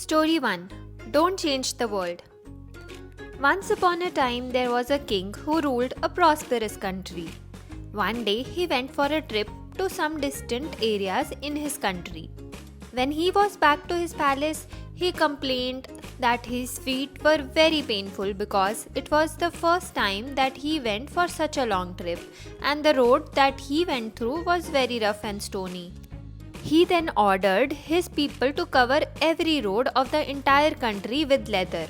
Story 1. Don't Change the World. Once upon a time, there was a king who ruled a prosperous country. One day, he went for a trip to some distant areas in his country. When he was back to his palace, he complained that his feet were very painful because it was the first time that he went for such a long trip, and the road that he went through was very rough and stony. He then ordered his people to cover every road of the entire country with leather.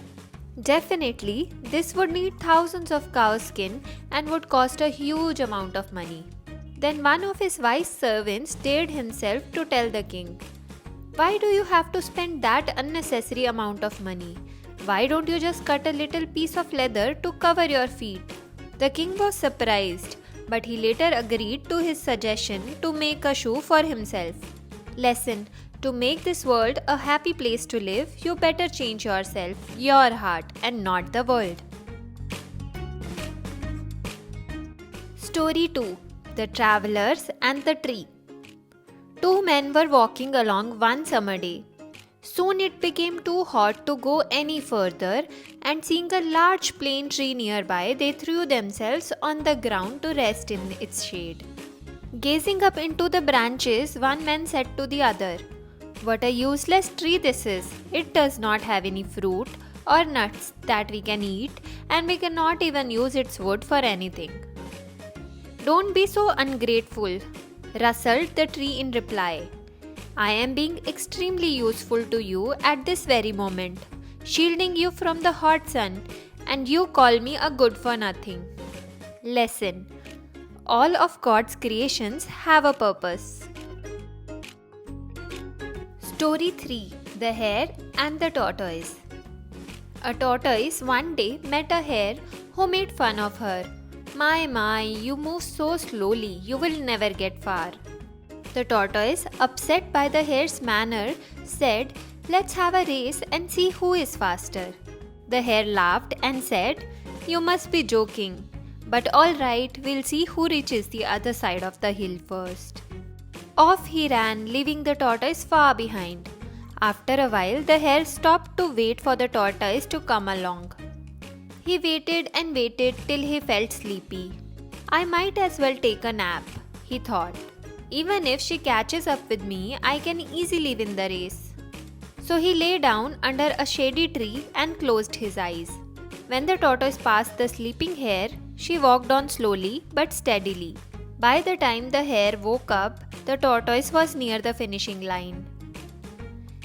Definitely, this would need thousands of cow skin and would cost a huge amount of money. Then one of his wise servants dared himself to tell the king, "Why do you have to spend that unnecessary amount of money? Why don't you just cut a little piece of leather to cover your feet?" The king was surprised, but he later agreed to his suggestion to make a shoe for himself. Lesson: to make this world a happy place to live, you better change yourself, your heart, and not the world. Story 2. The Travelers and the Tree. Two men were walking along one summer day. Soon it became too hot to go any further, and seeing a large plane tree nearby, they threw themselves on the ground to rest in its shade. Gazing up into the branches, one man said to the other, "What a useless tree this is! It does not have any fruit or nuts that we can eat, and we cannot even use its wood for anything." "Don't be so ungrateful," rustled the tree in reply. "I am being extremely useful to you at this very moment, shielding you from the hot sun, and you call me a good for nothing." Lesson: all of God's creations have a purpose. Story 3. The Hare and the Tortoise. A tortoise one day met a hare who made fun of her. My, you move so slowly, you will never get far." The tortoise, upset by the hare's manner, said, "Let's have a race and see who is faster." The hare laughed and said, "You must be joking. But all right, we'll see who reaches the other side of the hill first." Off he ran, leaving the tortoise far behind. After a while, the hare stopped to wait for the tortoise to come along. He waited and waited till he felt sleepy. "I might as well take a nap," he thought. "Even if she catches up with me, I can easily win the race." So he lay down under a shady tree and closed his eyes. When the tortoise passed the sleeping hare, she walked on slowly but steadily. By the time the hare woke up, the tortoise was near the finishing line.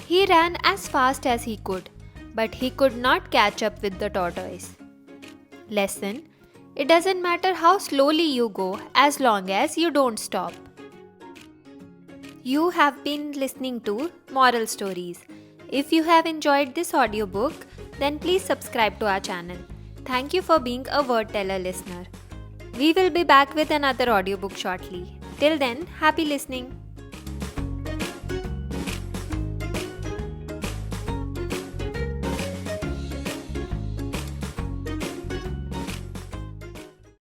He ran as fast as he could, but he could not catch up with the tortoise. Lesson: it doesn't matter how slowly you go as long as you don't stop. You have been listening to Moral Stories. If you have enjoyed this audiobook, then please subscribe to our channel. Thank you for being a Word Teller listener. We will be back with another audiobook shortly. Till then, happy listening.